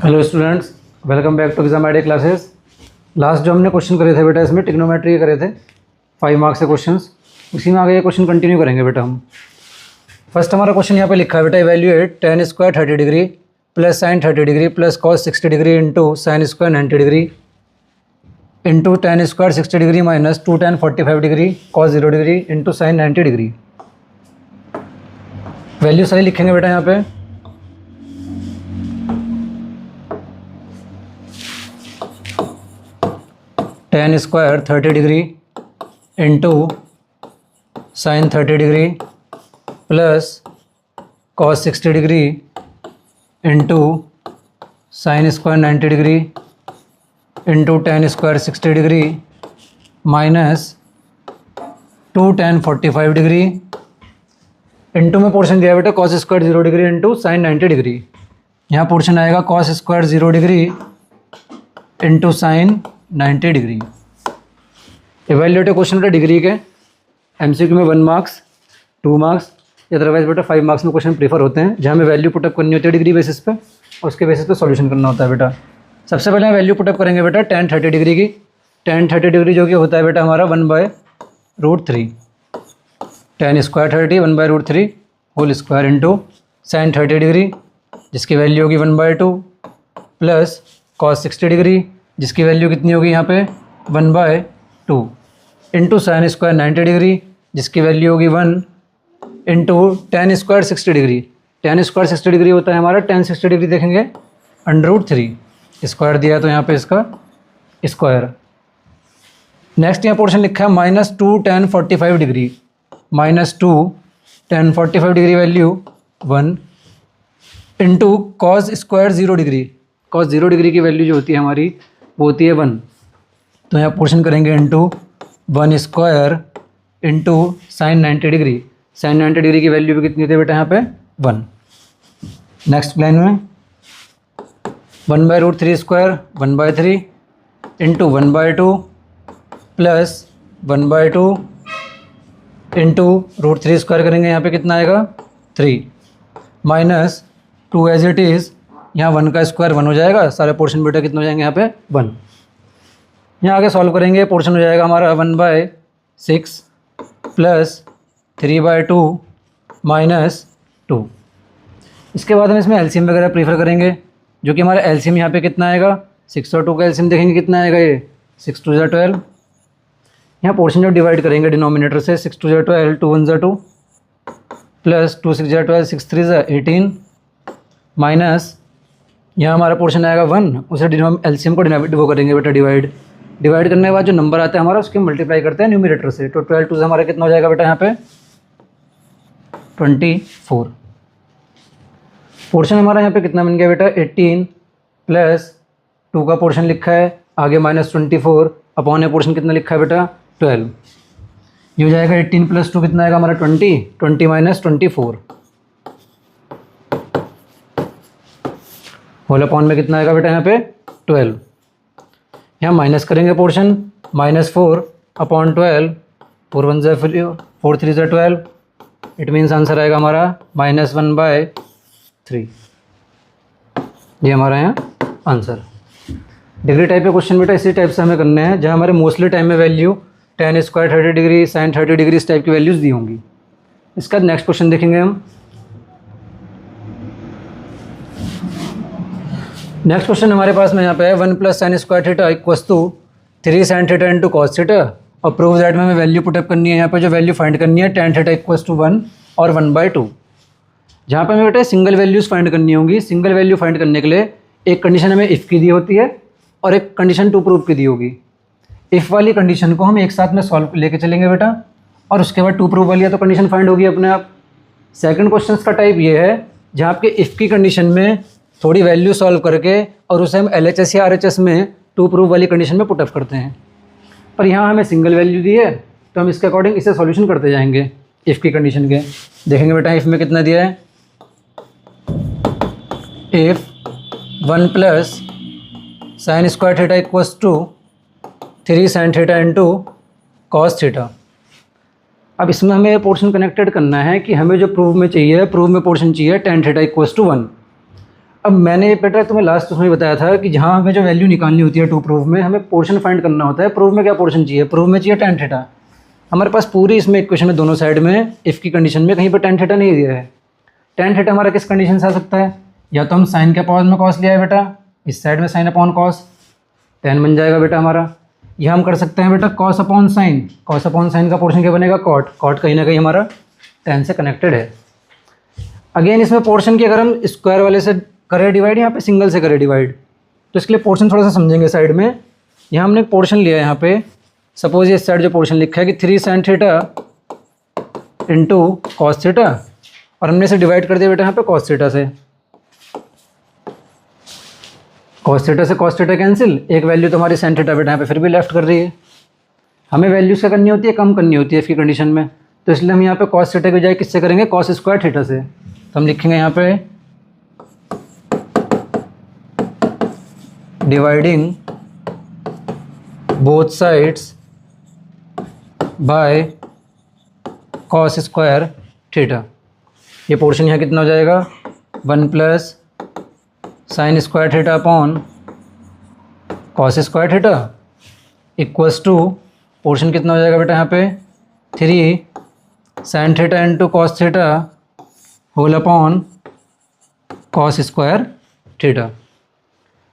Hello students, welcome back to exam idea classes. Last जो हमने question करे थे बेटा, इसमें ट्रिग्नोमेट्री के करे थे 5 मार्क्स के क्वेश्चंस। उसी में आगे ये क्वेश्चन कंटिन्यू करेंगे बेटा हम। फर्स्ट हमारा क्वेश्चन यहाँ पे लिखा है बेटा, evaluate tan square 30 degree plus sign 30 degree plus cos 60 degree into sine square 90 degree into tan square 60 degree minus 2 tan 45 degree cos 0 degree into sine 90 degree. Value सही लिखेंगे बेटा यहाँ पे। tan square 30 degree into sine 30 degree plus cos 60 degree into sine square 90 degree into tan square 60 degree minus 2 tan 45 degree into में portion दिया बेटा cos square 0 degree into sine 90 degree. यहाँ portion आएगा cos square 0 degree into sine 90 degree. Evaluate question बेटा degree के MCQ में 1 marks 2 marks या otherwise बेटा 5 मार्क्स में क्वेश्चन प्रीफर होते हैं, जहाँ हमें वैल्यू पुटअप करनी होती है डिग्री बेसिस पे और उसके बेसिस पे सॉल्यूशन करना होता है बेटा। सबसे पहले हम वैल्यू पुटअप करेंगे बेटा tan 30 डिग्री की। tan 30 डिग्री जो कि होता है बेटा हमारा 1/√3 tan square 30 1/√3 whole square into sine 30 degree जिसकी वैल्यू होगी 1/2 प्लस कॉस 60 डिग्री जिसकी वैल्यू कितनी होगी यहाँ पे 1/2 इंटू साइन स्क्वायर 90 डिग्री जिसकी वैल्यू होगी 1 into tan square 60 degree. tan square 60 degree होता है हमारा tan 60 डिग्री देखेंगे √3 स्क्वायर दिया है तो यहाँ पे इसका स्क्वायर। नेक्स्ट यहाँ पोर्शन लिखा है -2 tan 45 degree -2 tan 45 degree value 1 into cos square 0 degree. Cos 0 degree की वैल्यू जो होती है हमारी वो होती है 1, तो यहाँ पोर्शन करेंगे into 1 square into sine 90 degree. Sine 90 degree की वैल्यू भी कितनी होती है बेटा यहाँ पे 1। नेक्स्ट प्लान में 1/√3 square 1/3 into 1/2 plus 1/2 into √3 square करेंगे यहाँ पे कितना आएगा 3 माइनस 2 एज इट इज़ यहाँ 1 का स्क्वायर 1 हो जाएगा, सारे पोर्शन बेटा कितने हो जाएंगे यहाँ पे 1। यहाँ आगे सॉल्व करेंगे पोर्शन हो जाएगा हमारा 1/6 प्लस 3/2 माइनस 2। इसके बाद हम इसमें एलसीएम वगैरह प्रीफर करेंगे, जो कि हमारा एलसीएम यहाँ पे कितना आएगा 6 और 2 का एलसीएम देखेंगे कितना आएगा ये 6 2 12। यहाँ पोर्शन जब डिवाइड करेंगे डिनोमिनेटर से 6 2 12 2 1 2 प्लस 2 6 12 6 3 18 माइनस यहाँ हमारा पोर्शन आएगा 1, उसे एलसीएम को वो करेंगे बेटा डिवाइड करने के बाद जो नंबर आता है हमारा उसके मल्टीप्लाई करते हैं न्यूमरेटर से, तो 12 2 से हमारा कितना हो जाएगा बेटा यहाँ पे 24। पोर्शन हमारा यहाँ पे कितना बन गया बेटा 18 प्लस 2 का पोर्शन लिखा है आगे -24 अपॉन ए पोर्शन कितना लिखा है बेटा 12। ये हो जाएगा 18 प्लस 2 कितना आएगा हमारा 20 माइनस 24 होल अपॉन में कितना आएगा बेटा यहाँ पे 12। यहाँ माइनस करेंगे portion -4 upon 12 4 1 4 3 12 it means answer आएगा हमारा -1/3। ये हमारा यहाँ आंसर। डिग्री टाइप के क्वेश्चन बेटा इसी टाइप से हमें करने हैं, जहाँ हमारे मोस्टली टाइम में value tan square 30 degree sine 30 degree इस टाइप की वैल्यूज़ दी होंगी। इसका नेक्स्ट क्वेश्चन देखेंगे हम। नेक्स्ट क्वेश्चन हमारे पास में यहाँ पे है 1 plus sine square theta equals to 3 sine theta into cos theta और प्रूव दैट में हमें वैल्यू पुटअप करनी है। यहाँ पे जो वैल्यू फाइंड करनी है tan थीटा इक्वल्स टू 1 और 1/2। जहाँ पे हमें बेटा सिंगल वैल्यूज़ फाइंड करनी होंगी। सिंगल वैल्यू फाइंड करने के लिए एक कंडीशन हमें इफ़ की दी होती है और एक कंडीशन टू प्रूव की दी होगी। इफ़ वाली कंडीशन को हम एक साथ में सॉल्व लेके चलेंगे बेटा और उसके बाद टू प्रूव वाली है तो कंडीशन फाइंड होगी अपने आप। सेकंड क्वेश्चन का टाइप ये है जहाँ आपके इफ़ की कंडीशन में थोड़ी वैल्यू सॉल्व करके और उसे हम LHS या RHS में टू प्रूव वाली कंडीशन में पुटअप करते हैं। पर यहाँ हमें सिंगल वैल्यू दी है तो हम इसके अकॉर्डिंग इसे सॉल्यूशन करते जाएंगे इफ़ की कंडीशन के। देखेंगे बेटा इफ़ में कितना दिया है, if 1 plus sine square theta equals to 3 sine theta into cos theta. अब इसमें हमें पोर्शन कनेक्टेड करना है कि हमें जो प्रूफ में चाहिए, प्रूफ में पोर्शन चाहिए tan थीटा इक्वल्स टू 1। अब मैंने बेटा तुम्हें लास्ट उसमें बताया था कि जहाँ हमें जो वैल्यू निकालनी होती है टू प्रूफ में, हमें पोर्शन फाइंड करना होता है। प्रूफ में क्या पोर्शन चाहिए? प्रूफ में चाहिए tan थीटा। हमारे पास पूरी इसमें इक्वेशन में दोनों साइड में इफ़ की कंडीशन में कहीं पर tan थीटा नहीं दिया है। tan थीटा हमारा किस कंडीशन से आ सकता है? या तो हम साइन के पावर में कॉस लिया है बेटा, इस साइड में साइन अपॉन कॉस, tan बन जाएगा बेटा हमारा। यह हम कर सकते हैं बेटा cos upon sine, cos upon sine का पोर्शन क्या बनेगा? कॉट, कॉट कहीं ना कहीं हमारा tan से कनेक्टेड है। अगेन इसमें पोर्शन की अगर हम स्क्वायर वाले से करें डिवाइड, यहाँ पे सिंगल से करें डिवाइड, तो इसके लिए पोर्शन थोड़ा सा समझेंगे साइड में। यहाँ हमने एक पोर्शन लिया है, यहाँ पे सपोज ये इस साइड जो पोर्शन लिखा है कि 3 sin theta into cos theta, और हमने इसे डिवाइड कर दिया बेटा यहाँ पे कॉस थीटा से। कॉस थीटा से कॉस थीटा कैंसिल, एक वैल्यू तो हमारी sin थीटा बेटा यहाँ पे फिर भी लेफ्ट कर रही है। हमें वैल्यूज़ क्या करनी होती है? कम करनी होती है इसकी कंडीशन में, तो इसलिए हम यहाँ पे कॉस थीटा की बजाय किससे करेंगे? कॉस स्क्वायर थीटा से। तो हम लिखेंगे यहाँ पे dividing both sides by cos square theta. ये पोर्शन यहाँ कितना हो जाएगा? 1 plus sine square theta upon cos square theta equals to portion कितना हो जाएगा बेटा यहाँ पे 3 sin theta into cos theta whole upon cos square theta.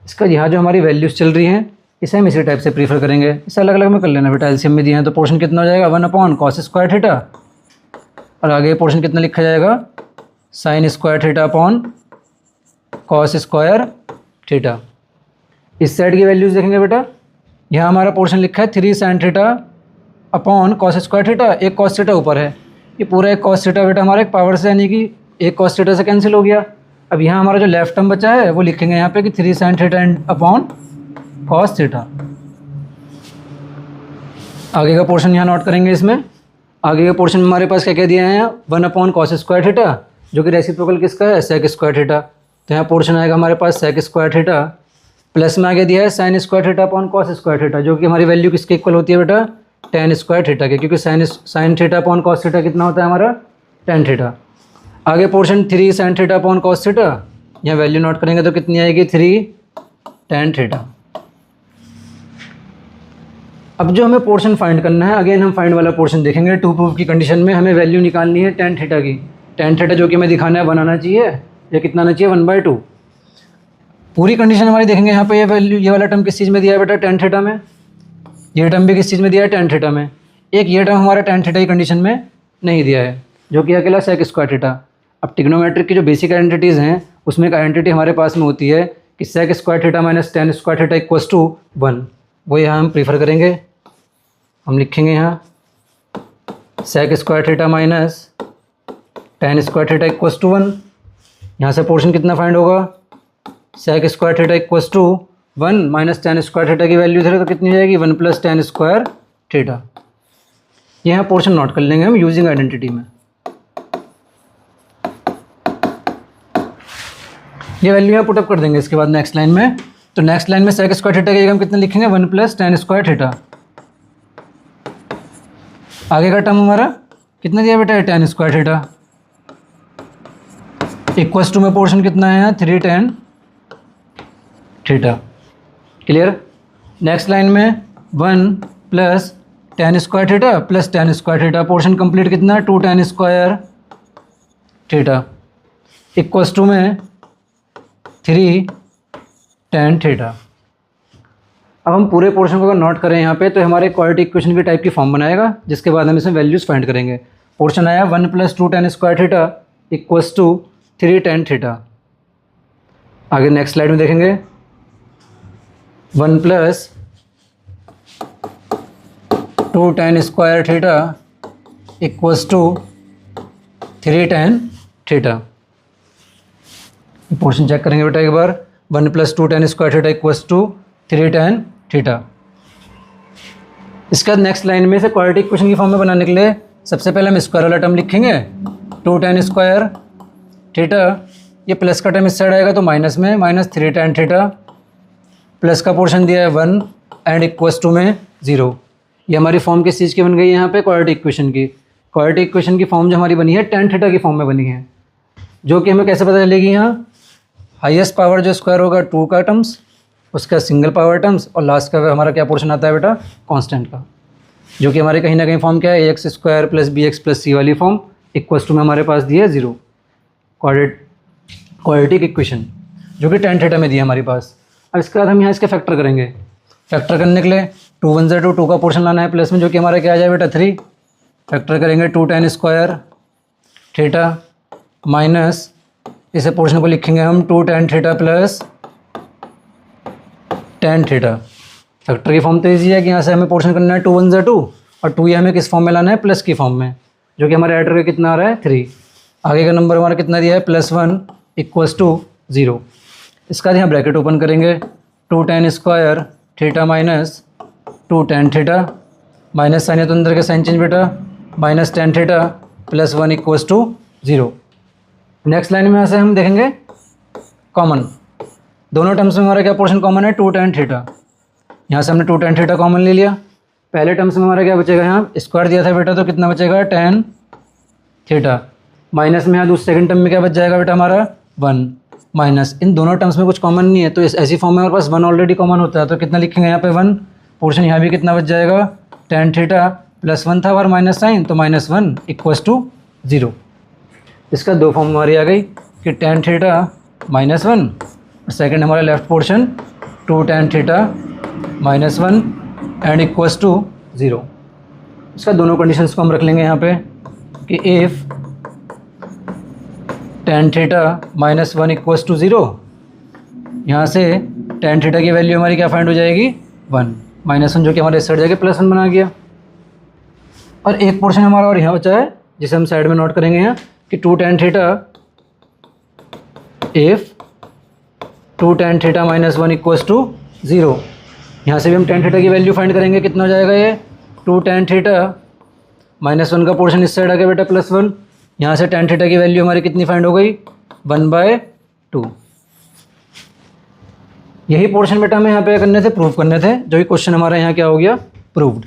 इसका यहाँ जो हमारी वैल्यूज़ चल रही हैं इसे हम इसी टाइप से प्रीफर करेंगे। इसे अलग अलग में कर लेना बेटा, एलसीएम में दिए हैं तो पोर्शन कितना हो जाएगा? 1 अपॉन कॉस स्क्वायर थीटा, और आगे पोर्शन कितना लिखा जाएगा? Sign square theta upon cos square theta. इस साइड की वैल्यूज़ देखेंगे बेटा, यहाँ हमारा पोर्शन लिखा है 3 sin theta upon cos square theta, एक कॉस थीटा ऊपर है, ये पूरा एक कॉस थीटा बेटा हमारा एक पावर से, यानी कि एक कॉस थीटा से कैंसिल हो गया। अब यहाँ हमारा जो लेफ्ट टर्म बचा है वो लिखेंगे यहाँ पे कि 3 sin theta upon cos theta. आगे का पोर्शन यहाँ नोट करेंगे। इसमें आगे का पोर्शन में हमारे पास क्या क्या दिया है? 1 अपॉन कॉस स्क्वायर थीटा, जो कि रेसिप्रोकल किसका है? Sec square theta. तो यहाँ पोर्शन आएगा हमारे पास सेक स्क्वायर थीटा, प्लस में आगे दिया है sine square theta upon cos square theta, जो कि हमारी वैल्यू किसके इक्वल होती है बेटा? tan स्क्वायर थीटा के, क्योंकि sine theta upon cos theta कितना होता है हमारा? tan theta. आगे portion 3 sin theta upon cos theta, यहाँ वैल्यू नोट करेंगे तो कितनी आएगी? 3 tan थीटा। अब जो हमें पोर्शन फाइंड करना है, अगेन हम फाइंड वाला पोर्शन देखेंगे। टू प्रूफ की कंडीशन में हमें वैल्यू निकालनी है tan थीटा की। tan थीटा जो कि हमें दिखाना है 1 आना चाहिए, या कितना आना चाहिए? 1/2। पूरी कंडीशन हमारी देखेंगे यहाँ पे। ये वैल्यू, ये वाला टर्म किस चीज़ में दिया है बेटा? tan थीटा में। ये टर्म भी किस चीज़ में दिया है? tan थीटा में। एक ये टर्म हमारा tan थीटा की कंडीशन में नहीं दिया है, जो कि अकेला सेक स्क्वायर थीटा। अब ट्रिग्नोमेट्रिक की जो बेसिक आइडेंटिटीज़ हैं उसमें एक आइडेंटिटी हमारे पास में होती है कि sec square theta minus tan square theta equals to 1। वो यहाँ हम प्रीफर करेंगे। हम लिखेंगे यहाँ sec square theta minus tan square theta equals to 1। यहाँ से पोर्शन कितना फाइंड होगा? Sec square theta equals to 1 minus tan square theta की वैल्यू धरे तो कितनी जाएगी? 1 प्लस tan स्क्वायर थीटा। यहाँ पोर्शन नोट कर लेंगे हम यूजिंग आइडेंटिटी में। ये वैल्यू यहाँ पुटअप कर देंगे इसके बाद नेक्स्ट लाइन में। तो नेक्स्ट लाइन में सेक स्क्वायर थीटा की जगह हम कितना लिखेंगे? 1 प्लस tan स्क्वायर थीटा। आगे का टर्म हमारा कितना दिया बेटा? tan square theta equals to में पोर्शन कितना है यहाँ? 3 tan theta. Clear? Next line में 1 plus tan square theta plus tan square theta, portion complete कितना? 2 tan square theta equals to में 3 tan थीटा। अब हम पूरे पोर्शन को अगर नोट करें यहाँ पे तो हमारे क्वाड्रेटिक इक्वेशन की टाइप की फॉर्म बनाएगा, जिसके बाद हम इसमें वैल्यूज़ फाइंड करेंगे। पोर्शन आया 1 plus 2 tan square theta equals to 3 tan theta. आगे नेक्स्ट स्लाइड में देखेंगे 1 plus 2 tan square theta equals to 3 tan theta. Portion check करेंगे बेटा एक बार। 1 plus 2 tan square theta equals to 3 tan theta. इसके बाद नेक्स्ट लाइन में से क्वाड्रेटिक इक्वेशन की फॉर्म में बनाने के लिए सबसे पहले हम स्क्वायर वाला टर्म लिखेंगे 2 tan स्क्वायर थीटा। ये प्लस का टर्म इस साइड आएगा तो माइनस में माइनस 3 tan थीटा, प्लस का पोर्शन दिया है 1 एंड इक्वल्स टू में 0। ये हमारी फॉर्म किस चीज़ की बन गई है यहाँ पे? क्वाड्रेटिक इक्वेशन की। क्वाड्रेटिक इक्वेशन की फॉर्म जो हमारी बनी है tan थीटा की फॉर्म में बनी है, जो कि हमें कैसे पता चलेगी? यहाँ हाईएस्ट पावर जो स्क्वायर होगा 2 का टर्म्स, उसका सिंगल पावर टर्म्स, और लास्ट का हमारा क्या पोर्शन आता है बेटा, कांस्टेंट का, जो कि हमारे कहीं ना कहीं फॉर्म क्या है, ax square plus B X plus C वाली फॉर्म इक्वल टू में हमारे पास दिया है 0, क्वाड्रेटिक इक्वेशन जो कि tan थीटा में दिया हमारे पास। अब इसके बाद हम यहाँ इसके फैक्टर करेंगे। फैक्टर करने के लिए 2 1 2 2 का पोर्शन लाना है प्लस में, जो कि हमारा क्या आ जाए बेटा 3। फैक्टर करेंगे 2 tan स्क्वायर थीटा माइनस, इसे पोर्शन को लिखेंगे हम 2 tan theta plus tan theta. Factor की फॉर्म तो ईजी है कि यहाँ से हमें पोर्शन करना है 2 1 2 और 2 ये हमें किस फॉर्म में लाना है, प्लस की फॉर्म में, जो कि हमारे एडर का कितना आ रहा है 3। आगे का नंबर हमारा कितना दिया है +1 इक्वल्स टू 0। इसका यहाँ ब्रैकेट ओपन करेंगे 2 tan square theta minus 2 tan theta, minus sine है तो अंदर के साइन चेंज बेटा, minus tan theta +1 equals to 0। Next line में यहाँ से हम देखेंगे कॉमन, दोनों टर्म्स में हमारा क्या पोर्शन कॉमन है, 2 tan थीटा। यहाँ से हमने 2 tan थीटा कॉमन ले लिया। पहले टर्म्स में हमारा क्या बचेगा, यहाँ स्क्वायर दिया था बेटा तो कितना बचेगा tan थीटा, माइनस में यहाँ दूसरे सेकंड टर्म में क्या बच जाएगा बेटा हमारा 1 माइनस, इन दोनों टर्म्स में कुछ कॉमन नहीं है तो इस ऐसी फॉर्म में हमारे पास 1 ऑलरेडी कॉमन होता है, तो कितना लिखेंगे यहाँ पे 1, पोर्शन यहाँ भी कितना बच जाएगा tan थीटा +1 था और माइनस साइन तो -1 इक्वल्स टू 0। इसका दो फॉर्म हमारी आ गई कि tan थीटा -1 और सेकेंड हमारा left portion 2 tan theta -1 and equals to 0। इसका दोनों कंडीशंस को हम रख लेंगे यहाँ पे कि if tan theta -1 equals to 0, यहाँ से tan थीटा की वैल्यू हमारी क्या फाइंड हो जाएगी 1, -1 जो कि हमारे इस साइड जाके +1 बना गया। और एक पोर्शन हमारा और यहाँ बचा है जिसे हम साइड में नोट करेंगे यहाँ कि 2 tan theta if 2 tan theta -1 equals to 0, यहाँ से भी हम tan थीटा की वैल्यू फाइंड करेंगे, कितना हो जाएगा ये 2 tan थीटा -1 का पोर्शन इस साइड आ गया बेटा +1, यहाँ से tan थीटा की वैल्यू हमारी कितनी फाइंड हो गई 1/2। यही पोर्शन बेटा हमें यहाँ पे करने थे, प्रूव करने थे, जो कि क्वेश्चन हमारा यहाँ क्या हो गया प्रूव्ड।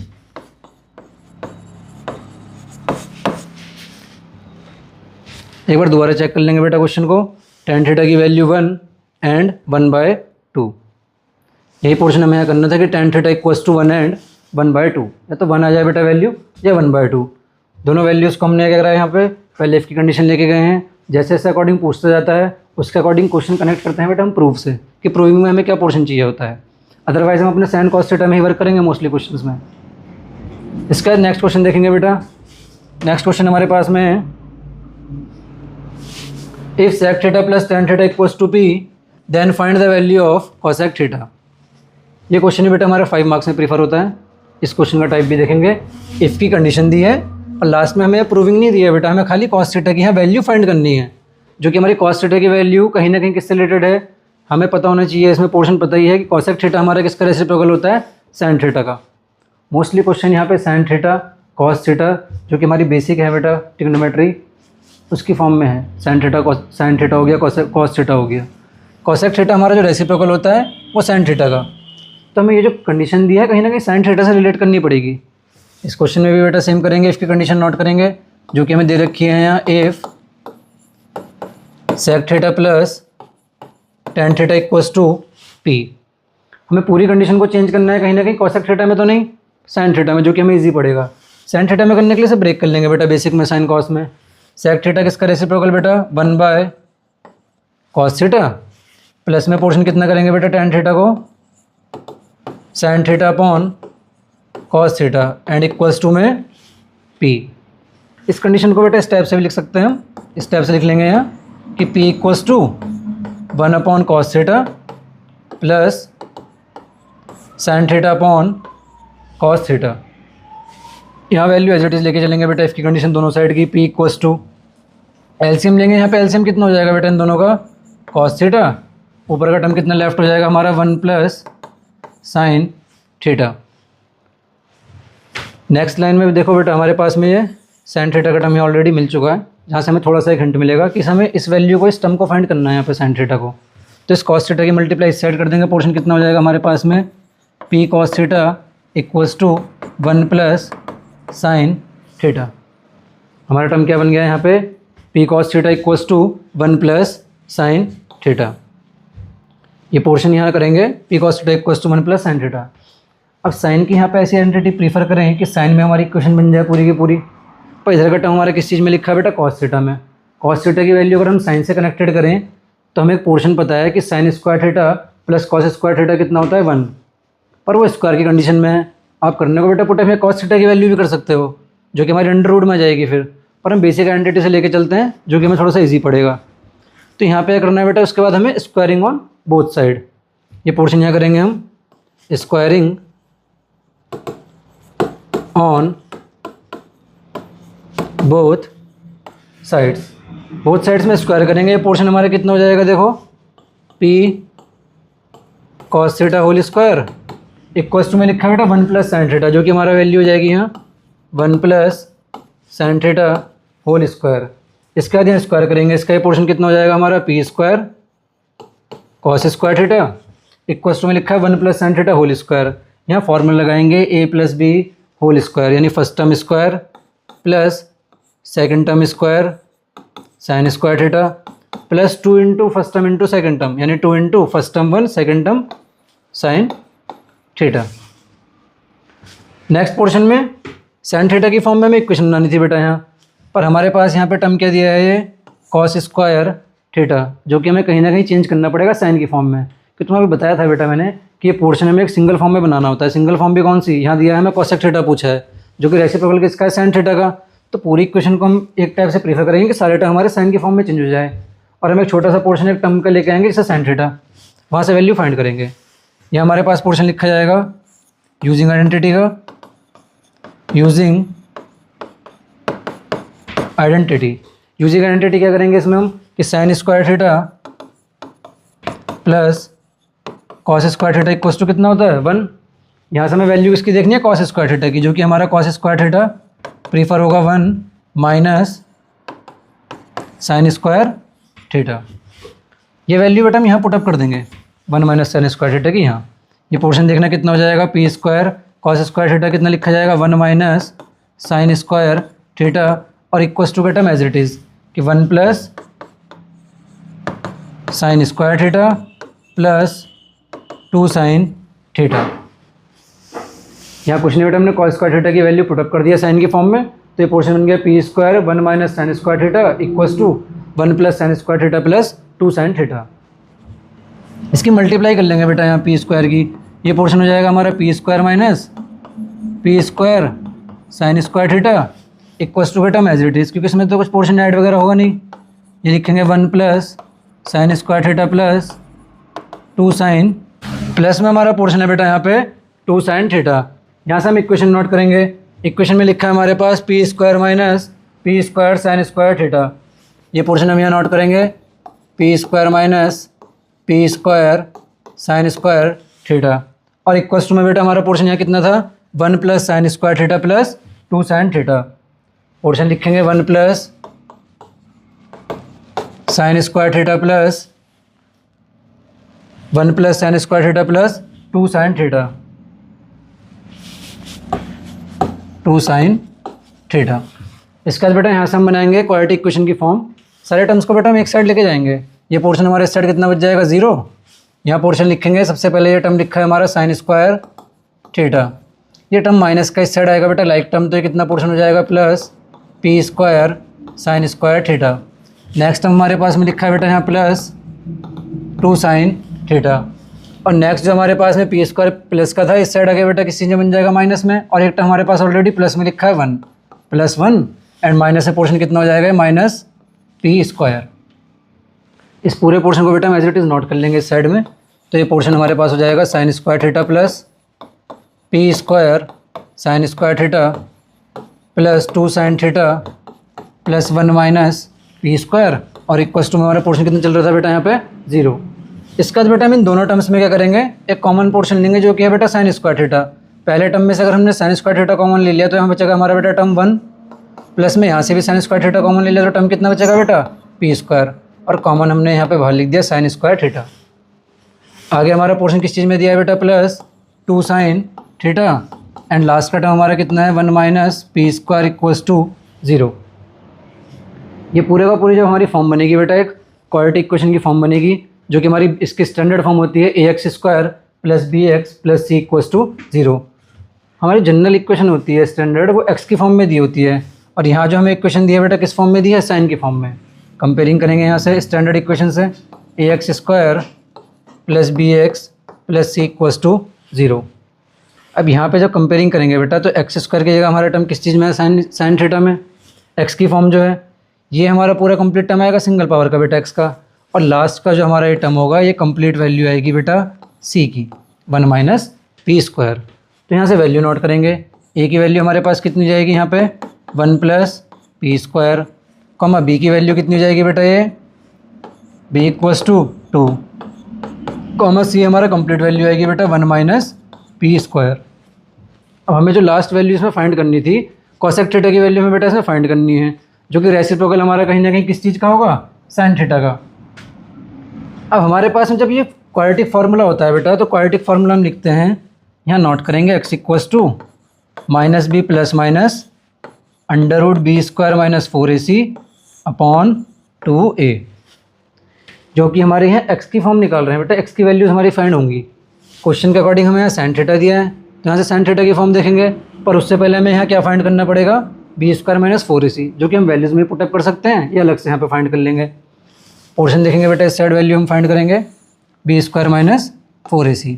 एक बार दोबारा चेक कर लेंगे बेटा क्वेश्चन को, tan थीटा की वैल्यू 1 एंड 1/2, यही पोर्शन हमें यहाँ करना था कि tan theta equals to 1 and 1/2, या तो 1 आ जाए बेटा वैल्यू या 1/2, दोनों वैल्यूज़ को हमने क्या करा है यहाँ पे पहले इफ़ की कंडीशन लेके गए हैं, जैसे जैसे अकॉर्डिंग पूछता जाता है उसके अकॉर्डिंग क्वेश्चन कनेक्ट करते हैं बेटा हम प्रूफ से कि प्रूविंग में हमें क्या पोर्शन चाहिए होता है, अदरवाइज हम अपने साइन कॉस थीटा में ही वर्क करेंगे मोस्टली क्वेश्चंस में। इसका नेक्स्ट क्वेश्चन देखेंगे बेटा। नेक्स्ट क्वेश्चन हमारे पास में है if sec theta plus tan theta equals to p then find the value of cosec theta. ये क्वेश्चन भी बेटा हमारा 5 मार्क्स में प्रीफर होता है। इस क्वेश्चन का टाइप भी देखेंगे, इफ़ की कंडीशन दी है और लास्ट में हमें प्रूविंग नहीं दी है बेटा, हमें खाली cos थीटा की यहाँ वैल्यू फाइंड करनी है, जो कि हमारी cos थीटा की वैल्यू कहीं ना कहीं किससे रिलेटेड है हमें पता होना चाहिए। इसमें पोर्शन पता ही है कि cosec थीटा हमारा किसका रेसिप्रोकल होता है, sin थीटा का। मोस्टली क्वेश्चन यहाँ पे sin थीटा cos थीटा जो कि हमारी बेसिक है बेटा ट्रिग्नोमेट्री, उसकी फॉर्म में है। sin थीटा हो गया, cos थीटा हो गया। cosec थीटा हमारा जो रेसिप्रोकल होता है वो sin थीटा का, तो हमें ये जो कंडीशन दी है कहीं ना कहीं sin थीटा से रिलेट करनी पड़ेगी। इस क्वेश्चन में भी बेटा सेम करेंगे, इफ़ की कंडीशन नोट करेंगे जो कि हमें दे रखी है यहाँ if sec theta plus tan theta equals to p। हमें पूरी कंडीशन को चेंज करना है कहीं ना कहीं cosec थीटा में तो नहीं, sin थीटा में, जो कि हमें इजी पड़ेगा। sin थीटा में करने के लिए से ब्रेक कर लेंगे बेटा बेसिक में sin cos में। sec थीटा किसका रेसिप्रोकल बेटा 1/cos थीटा, प्लस में पोर्शन कितना करेंगे बेटा tan थीटा को sin theta upon cos theta and equals to में p। इस कंडीशन को बेटा स्टेप से भी लिख सकते हैं हम, स्टेप से लिख लेंगे यहाँ कि p equals to 1/cos theta plus sin theta upon cos theta. यहाँ वैल्यू एज इट इज़ लेके चलेंगे बेटा, इसकी कंडीशन दोनों साइड की, p इक्वल्स टू एलसीएम लेंगे। यहाँ पे एलसीएम कितना हो जाएगा बेटा इन दोनों का cos थीटा, ऊपर का टर्म कितना लेफ्ट हो जाएगा हमारा 1 plus sin theta. Next line में भी देखो बेटा हमारे पास में ये sin थीटा का टर्म ये ऑलरेडी मिल चुका है, जहाँ से हमें थोड़ा सा एक हिंट मिलेगा कि हमें इस वैल्यू को, इस टर्म को फाइंड करना है यहाँ पे sin थीटा को। तो इस cos थीटा की मल्टीप्लाई इस साइड कर देंगे, पोर्शन कितना हो जाएगा हमारे पास में p cos theta equals to 1 plus sin theta. हमारा टर्म क्या बन गया यहाँ पे p cos theta equals to 1 plus sin theta. ये पोर्शन यहाँ करेंगे P cos theta equals to 1 plus sine theta. अब साइन की यहाँ पे ऐसी आइडेंटिटी प्रीफर करें कि साइन में हमारी इक्वेशन बन जाए पूरी की पूरी। पर इधर का टर्म हमारा किस चीज़ में लिखा है बेटा, कॉस थीटा में। कॉस थीटा की वैल्यू अगर हम साइन से कनेक्टेड करें तो हमें एक पोर्शन पता है कि sine square theta plus cos square theta कितना होता है 1, पर वो स्क्वायर की कंडीशन में है। आप करने को बेटा पुट में कॉस थीटा की वैल्यू भी कर सकते हो जो कि हमारी अंडर रूट में आ जाएगी फिर, पर हम बेसिक आइडेंटिटी से लेके चलते हैं जो कि हमें थोड़ा सा ईजी पड़ेगा। तो यहाँ पे करना है बेटा, उसके बाद हमें स्क्वायरिंग ऑन बोथ साइड, ये पोर्शन यहाँ करेंगे हम squaring on both sides. Both sides में स्क्वायर करेंगे, ये पोर्शन हमारा कितना हो जाएगा देखो, P cos theta whole square equals to में लिखा है बेटा 1 प्लस साइन थीटा, जो कि हमारा वैल्यू हो जाएगी यहाँ 1 plus sine theta whole square. इसके बाद यहाँ स्क्वायर करेंगे, इसका ये पोर्शन कितना हो जाएगा हमारा P square cos square theta equals to में लिखा है 1 plus sine theta whole square. यहाँ फॉर्मूला लगाएंगे A plus B whole square, यानी first term square plus second term square sine square theta plus 2 into first term into second term, यानी 2 into first term 1 second term sine theta. Next portion में sine theta की form में हमें equation बनानी थी बेटा यहाँ, पर हमारे पास यहाँ पे टर्म क्या दिया है, ये कॉस स्क्वायर थीटा, जो कि हमें कहीं ना कहीं चेंज करना पड़ेगा साइन की फॉर्म में। कि तुम्हें अभी बताया था बेटा मैंने कि ये पोर्शन हमें एक सिंगल फॉर्म में बनाना होता है। सिंगल फॉर्म भी कौन सी, यहाँ दिया है हमें कॉसेक थीटा पूछा है, जो कि रेसिप्रोकल किसका है, साइन थीटा का। तो पूरी इक्वेशन को हम एक टाइप से प्रीफर करेंगे कि सारे टर्म हमारे साइन की फॉर्म में चेंज हो जाए, और हम एक छोटा सा पोर्शन एक टर्म का लेके आएंगे जैसे साइन थीटा, वहाँ से वैल्यू फाइंड करेंगे। ये हमारे पास पोर्शन लिखा जाएगा यूजिंग आइडेंटिटी का, यूजिंग आइडेंटिटी क्या करेंगे इसमें हम कि sine square theta plus cos square theta equals to कितना होता है 1। यहाँ से हमें वैल्यू किसकी देखनी है, कॉस स्क्वायर थीटा की, जो कि हमारा कॉस स्क्वायर थीटा प्रीफर होगा 1 माइनस साइन स्क्वायर थीटा। ये वैल्यू बेटा हम यहाँ पुटअप कर देंगे 1 माइनस साइन स्क्वायर थीटा की यहाँ। ये पोर्शन देखना कितना हो जाएगा, P square cos square theta कितना लिखा जाएगा 1 माइनस साइन स्क्वायर थीटा, और इक्वल्स टू बेटा एज इट इज़ कि 1 plus sine square theta plus 2 sine theta. यहाँ कुछ नहीं बेटा, हमने कॉस स्क्वायर थीटा की वैल्यू पुटअप कर दिया साइन की फॉर्म में, तो ये पोर्शन बन गया P square 1 minus sine square theta equals to 1 plus sine square theta plus 2 sine theta. इसकी मल्टीप्लाई कर लेंगे बेटा यहाँ पी स्क्वायर की, ये पोर्शन हो जाएगा हमारा P square minus P square sine square theta equals to बेटा एज इट इज़, क्योंकि इसमें तो कुछ पोर्शन ऐड वगैरह होगा नहीं। ये लिखेंगे 1 plus sine square theta plus 2 sine, plus में हमारा पोर्शन है बेटा यहाँ पे 2 साइन थीटा। यहाँ से हम इक्वेशन नोट करेंगे, इक्वेशन में लिखा है हमारे पास P square minus P square sine square theta. ये पोर्शन हम यहाँ नोट करेंगे P square minus P square sine square theta, और इक्वल्स टू में बेटा हमारा पोर्शन यहाँ कितना था 1 plus sine square theta plus 2 sine theta. Portion लिखेंगे 1 plus sine square theta plus 1 plus sine square theta plus 2 sine theta, 2 sine theta. इसके बाद बेटा यहाँ से हम बनाएंगे क्वाड्रेटिक इक्वेशन की फॉर्म। सारे टर्म्स को बेटा हम एक साइड लेके जाएंगे। ये पोर्शन हमारे इस साइड कितना बच जाएगा 0। यहाँ पोर्शन लिखेंगे, सबसे पहले ये टर्म लिखा है हमारा साइन स्क्वायर थीटा, ये टर्म माइनस का इस साइड आएगा बेटा लाइक टर्म, तो ये कितना पोर्शन हो जाएगा plus P square sine square theta. Next term हमारे पास में लिखा है बेटा यहाँ प्लस 2 साइन थीटा, और नेक्स्ट जो हमारे पास में पी स्क्वायर प्लस का था इस साइड आगे बेटा किस चीज़ में बन जाएगा माइनस में, और एक टर्म हमारे पास ऑलरेडी प्लस में लिखा है 1 प्लस 1 एंड माइनस से पोर्शन कितना हो जाएगा माइनस पी स्क्वायर। इस पूरे पोर्शन को बेटा हम एज इट इज़ नोट कर लेंगे इस साइड में, तो ये पोर्शन हमारे पास हो जाएगा sign square theta plus P square sine square theta plus 2 sine theta plus 1 minus P square, और इक्वल्स टू में हमारा पोर्शन कितना चल रहा था बेटा यहाँ पे 0। इसका बेटा हम इन दोनों टर्म्स में क्या करेंगे, एक कॉमन पोर्शन लेंगे जो कि है बेटा साइन स्क्वायर थीटा। पहले टर्म में से अगर हमने साइन स्क्वायर थीटा कॉमन ले लिया तो यहाँ बचेगा हमारा बेटा टर्म 1, प्लस में यहाँ से भी साइन स्क्वायर थीटा कॉमन ले लिया तो टर्म कितना बचेगा बेटा पी स्क्वायर, और कॉमन हमने यहाँ पे बाहर लिख दिया साइन स्क्वायर थीटा। आगे हमारा पोर्शन किस चीज़ में दिया है बेटा plus 2 sine theta, and last का टर्म हमारा कितना है 1 minus P square equals to 0। ये पूरे का पूरी जब हमारी फॉर्म बनेगी बेटा एक क्वाड्रेटिक इक्वेशन की फॉर्म बनेगी, जो कि हमारी इसकी स्टैंडर्ड फॉर्म होती है A X square plus B X plus C equals to 0। हमारी जनरल इक्वेशन होती है स्टैंडर्ड, वो एक्स की फॉर्म में दी होती है, और यहाँ जो हमें इक्वेशन दी है बेटा किस फॉर्म में दी है, साइन की फॉर्म में। कंपेयरिंग करेंगे यहाँ से स्टैंडर्ड इक्वेशन से, A X square plus B X plus C equals to 0। अब यहाँ पे जब कंपेयरिंग करेंगे बेटा तो एक्स स्क्वायर की जगह हमारा टर्म किस चीज़ में है, साइन थीटा में। एक्स की फॉर्म जो है ये हमारा पूरा कंप्लीट टर्म आएगा सिंगल पावर का बेटा एक्स का, और लास्ट का जो हमारा ये टर्म होगा ये कंप्लीट वैल्यू आएगी बेटा सी की 1 माइनस पी स्क्वायर। तो यहाँ से वैल्यू नोट करेंगे, ए की वैल्यू हमारे पास कितनी जाएगी यहाँ पे 1 plus P square, comma B की वैल्यू कितनी हो जाएगी बेटा ये B equals to 2, comma C हमारा कंप्लीट वैल्यू आएगी बेटा 1 माइनस पी स्क्वायर। अब हमें जो लास्ट वैल्यू इसमें फाइंड करनी थी कोसेक थीटा की वैल्यू में बेटा इसमें फाइंड करनी है, जो कि रेसिप्रोकल हमारा कहीं ना कहीं किस चीज़ का होगा, साइन थीटा का। अब हमारे पास में जब ये क्वाड्रेटिक फार्मूला होता है बेटा तो क्वाड्रेटिक फार्मूला हम लिखते हैं, यहाँ नोट करेंगे X equals to minus B plus minus under root B square minus 4ac upon 2a, जो कि हमारे यहाँ एक्स की फॉर्म निकाल रहे हैं बेटा, एक्स की वैल्यूज हमारी फाइंड होंगी। क्वेश्चन के अकॉर्डिंग हमें यहाँ साइन थीटा दिया है, तो यहाँ से साइन थीटा की फॉर्म देखेंगे, पर उससे पहले हमें यहाँ क्या फाइंड करना पड़ेगा, बी स्क्वायर माइनस 4ac, जो कि हम वैल्यूज़ में पुटअप कर सकते हैं या अलग से यहाँ पे फाइंड कर लेंगे। पोर्शन देखेंगे बेटा, इस साइड वैल्यू हम फाइंड करेंगे B square minus 4ac,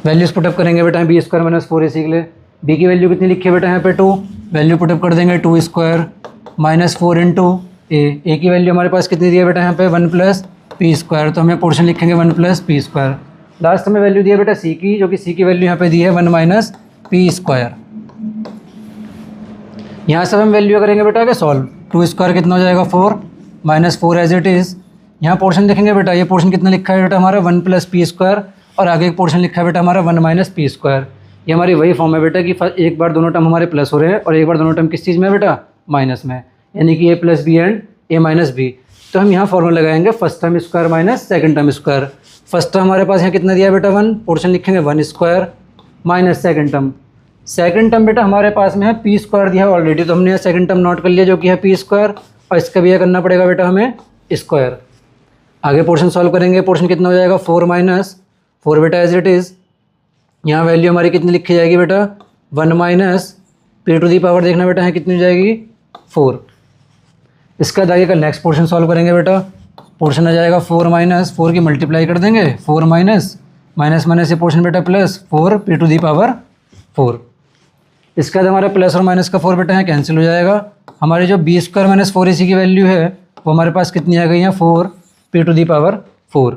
values put up करेंगे बेटा बी स्क्वायर माइनस 4ac के लिए। बी की वैल्यू कितनी लिखी है बेटा यहाँ पे 2, वैल्यू पुटअप कर देंगे 2 स्क्वायर माइनस 4 इंटू ए की वैल्यू हमारे पास कितनी दी है बेटा यहाँ पे 1 प्लस पी स्क्वायर, तो हमें पोर्शन लिखेंगे 1 प्लस पी स्क्वायर। लास्ट में वैल्यू दी है बेटा सी की, जो कि सी की वैल्यू यहाँ पे दी है 1 माइनस पी स्क्वायर। यहाँ से हम वैल्यू करेंगे बेटा आगे सॉल्व, 2 स्क्वायर कितना हो जाएगा 4 माइनस 4 एज इट इज़। यहाँ पोर्शन देखेंगे बेटा, ये पोर्शन कितना लिखा है बेटा हमारा 1 प्लस पी स्क्वायर, और आगे एक पोर्शन लिखा है बेटा हमारा 1 माइनस पी स्क्वायर। ये हमारी वही फॉर्म है बेटा कि एक बार दोनों टर्म हमारे प्लस हो रहे हैं और एक बार दोनों टर्म किस चीज़ में बेटा, माइनस में, यानी कि A plus B and A minus B. तो हम यहाँ फॉर्मूला लगाएंगे first term square minus second term square. First term हमारे पास यहाँ कितना दिया बेटा 1, पोर्शन लिखेंगे 1 स्क्वायर माइनस सेकंड टर्म बेटा हमारे पास में है पी स्क्वायर दिया है ऑलरेडी, तो हमने यहाँ सेकंड टर्म नोट कर लिया जो कि है पी स्क्वायर, और इसका भी यह करना पड़ेगा बेटा हमें स्क्वायर। आगे पोर्शन सॉल्व करेंगे, पोर्शन कितना हो जाएगा 4 माइनस 4 बेटा एज इट इज़। यहाँ वैल्यू हमारी कितनी लिखी जाएगी बेटा 1 minus P to the power देखना बेटा है कितनी हो जाएगी 4। इसका आगे का नेक्स्ट पोर्शन सॉल्व करेंगे बेटा, पोर्शन आ जाएगा 4 माइनस 4 की मल्टीप्लाई कर देंगे 4 माइनस माइनस से पोर्शन बेटा plus 4 P to the power 4। इसके बाद हमारा प्लस और माइनस का 4 बेटा यहाँ कैंसिल हो जाएगा। हमारी जो बी स्क्वायर माइनस 4ac की वैल्यू है वो हमारे पास कितनी आ गई है 4 पी टू दी पावर 4,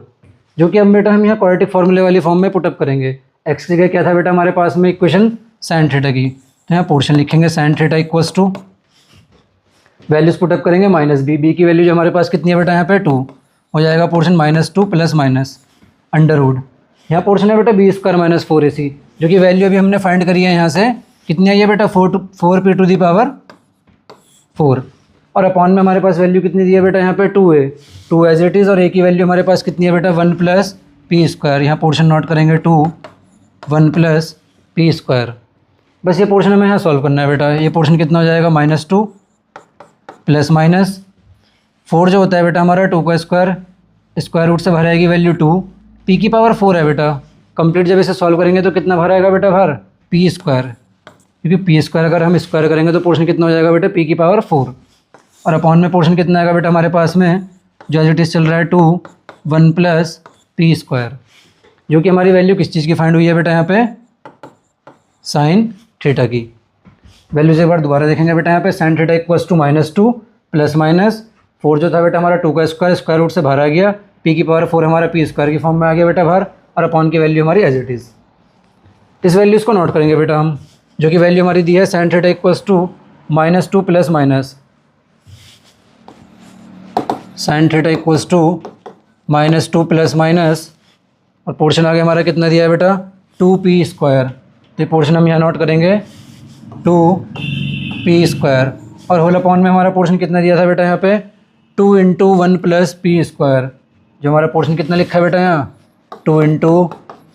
जो कि अब बेटा हम यहाँ क्वाड्रेटिक फार्मूले वाली फॉर्म में पुटअप करेंगे। एक्स की जगह क्या था बेटा हमारे पास में इक्वेशन साइन थीटा की, तो यहाँ पोर्शन लिखेंगे sine theta equals to, values put up करेंगे माइनस बी की वैल्यू जो हमारे पास कितनी है बेटा यहाँ पे 2 हो जाएगा, portion -2 plus minus under root, यहाँ पोर्शन है बेटा बी स्क्वायर माइनस 4ac, जो कि वैल्यू अभी हमने फाइंड करी है यहाँ से कितनी आई है बेटा 4 पी टू दी पावर 4, और अपॉन में हमारे पास वैल्यू कितनी दी है बेटा यहाँ पे 2 एज इट इज़, और ए की वैल्यू हमारे पास कितनी है बेटा 1 प्लस पी स्क्वायर। यहाँ पोर्शन नोट करेंगे 1 प्लस पी स्क्वायर। बस ये पोर्शन हमें यहाँ सॉल्व करना है बेटा। ये पोर्शन कितना हो जाएगा -2 प्लस माइनस 4 जो होता है बेटा हमारा 2 का स्क्वायर रूट से भर आएगी वैल्यू 2, पी की पावर 4 है बेटा। कंप्लीट जब इसे सॉल्व करेंगे तो कितना भर आएगा बेटा भर पी स्क्वायर, क्योंकि पी स्क्वायर अगर हम स्क्वायर करेंगे तो पोर्शन कितना हो जाएगा बेटा पी की पावर 4, और अपॉन में पोर्शन कितना आएगा बेटा हमारे पास में जो एज इट इज़ चल रहा है 1 प्लस पी स्क्वायर, जो कि हमारी वैल्यू किस चीज़ की फाइंड हुई है बेटा यहाँ पे साइन थीटा की। वैल्यूज एक बार दोबारा देखेंगे बेटा यहाँ पे sine theta equals to -2 plus minus 4 जो था बेटा हमारा 2 का स्क्वायर रूट से भर आ गया, पी की पावर 4 हमारा पी स्क्वायर की फॉर्म में आ गया बेटा भर, और अपॉन की वैल्यू हमारी एज इट इज़। इस वैल्यूज़ को नोट करेंगे बेटा हम, जो कि वैल्यू हमारी दी है sine theta equals to -2 plus minus sine theta equals to -2 plus minus, और पोर्शन आगे हमारा कितना दिया है बेटा 2p स्क्वायर, तो पोर्शन हम यहाँ नोट करेंगे 2p स्क्वायर, और होल अपॉन में हमारा पोर्शन कितना दिया था बेटा यहाँ पे 2 इंटू 1 प्लस पी स्क्वायर, जो हमारा पोर्शन कितना लिखा है बेटा यहाँ 2 इंटू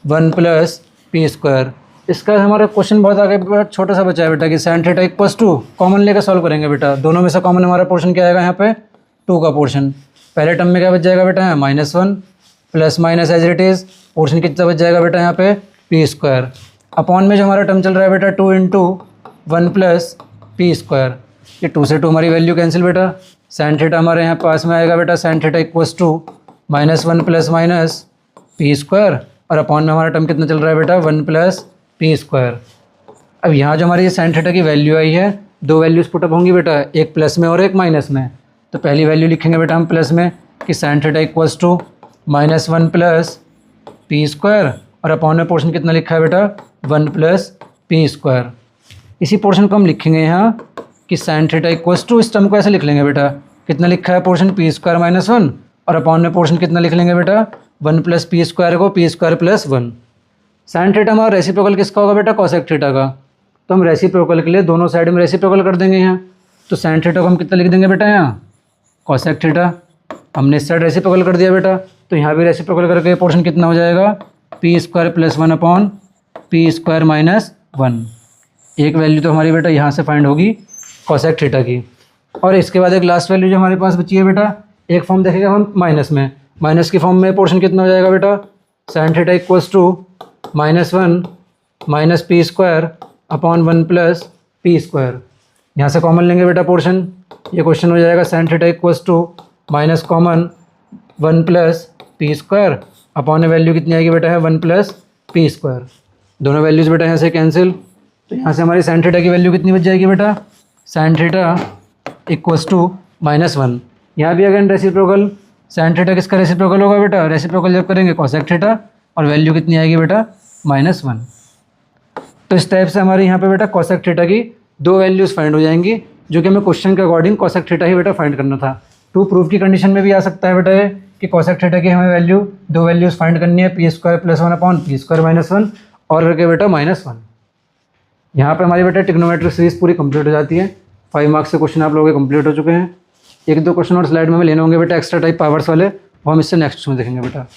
1 प्लस पी स्क्वायर। इसका हमारा क्वेश्चन बहुत आगे बहुत छोटा सा बचा है बेटा कि sine theta equals to common लेकर सॉल्व करेंगे बेटा, दोनों में से कॉमन हमारा पोर्शन क्या आएगा यहाँ पे 2 का पोर्शन, पहले टर्म में क्या बच जाएगा बेटा यहाँ -1 plus minus as it is, portion कितना बच जाएगा बेटा यहाँ पे पी स्क्वायर, अपॉन में जो हमारा टर्म चल रहा है बेटा 2 इंटू 1 प्लस पी स्क्वायर, ये 2 से 2 हमारी वैल्यू कैंसिल बेटा, साइन थीटा हमारे यहाँ पास में आएगा बेटा, sine theta equals to -1 plus minus P square, और अपॉन में हमारा टर्म कितना चल रहा है बेटा 1 प्लस पी स्क्वायर। अब यहाँ जो हमारी साइन थीटा की वैल्यू आई है, दो वैल्यूज पुटअप होंगी बेटा, एक प्लस में और एक माइनस में। तो पहली वैल्यू लिखेंगे बेटा हम प्लस में कि sine theta equals to -1 plus P square, और अपॉन में पोर्शन कितना लिखा है बेटा 1 प्लस पी स्क्वायर। इसी पोर्शन को हम लिखेंगे यहाँ कि साइन थीटा इक्वल्स टू, इस टर्म को ऐसे लिख लेंगे बेटा, कितना लिखा है पोर्शन पी स्क्वायर -1, और अपॉन में पोर्शन कितना लिख लेंगे बेटा 1 प्लस पी स्क्वायर को P square plus 1। Sine theta हमारा रेसिप्रोकल किसका होगा बेटा कोसेक थीटा का, तो हम रेसिप्रोकल के लिए दोनों साइड में रेसिप्रोकल कर देंगे यहाँ। तो साइन थीटा को हम कितना लिख देंगे बेटा यहाँ कोसेक थीटा, हमने इस साइड रेसिप्रोकल कर दिया बेटा, तो यहाँ भी रेसिप्रोकल करके पोर्शन कितना हो जाएगा P square plus 1 upon P square -1। एक वैल्यू तो हमारी बेटा यहाँ से फाइंड होगी कोसेक थीटा की। और इसके बाद एक लास्ट वैल्यू जो हमारे पास बची है बेटा, एक फॉर्म देखेगा हम माइनस में, माइनस की फॉर्म में पोर्शन कितना हो जाएगा बेटा sine theta equals to -1 minus P square upon 1 plus P square. यहाँ से कॉमन लेंगे बेटा पोर्शन, ये क्वेश्चन हो जाएगा sine theta equals to minus common 1 plus P square, upon value कितनी आएगी बेटा है 1 प्लस पी स्क्वायर। दोनों वैल्यूज़ बेटा यहाँ से कैंसिल, तो यहाँ से हमारी साइन थीटा की वैल्यू कितनी बच जाएगी बेटा साइन थीटा इक्वल्स टू -1। यहाँ भी अगेन रेसिप्रोकल, साइन थीटा किसका रेसिप्रोकल होगा बेटा, रेसिप्रोकल जब करेंगे कोसेक थीटा, और वैल्यू कितनी आएगी बेटा -1। तो इस टाइप से हमारे यहाँ पे बेटा कोसेक थीटा की दो वैल्यूज़ फाइंड हो जाएंगी, जो कि हमें क्वेश्चन के अकॉर्डिंग कोसेक थीटा ही बेटा फाइंड करना था। टू प्रूफ की कंडीशन में भी आ सकता है बेटा ये कि कोसेक थीटा की हमें वैल्यू दो वैल्यूज़ फाइंड करनी है, P square plus 1 upon P square -1 और करके बेटा -1। यहाँ पे हमारी बेटा ट्रिग्नोमेट्रिक सीरीज पूरी कंप्लीट हो जाती है। 5 मार्क्स से क्वेश्चन आप लोगों के कंप्लीट हो चुके हैं। एक दो क्वेश्चन और स्लाइड में हमें लेने होंगे बेटा एक्स्ट्रा टाइप पावर्स वाले, वो हम इससे नेक्स्ट में देखेंगे बेटा।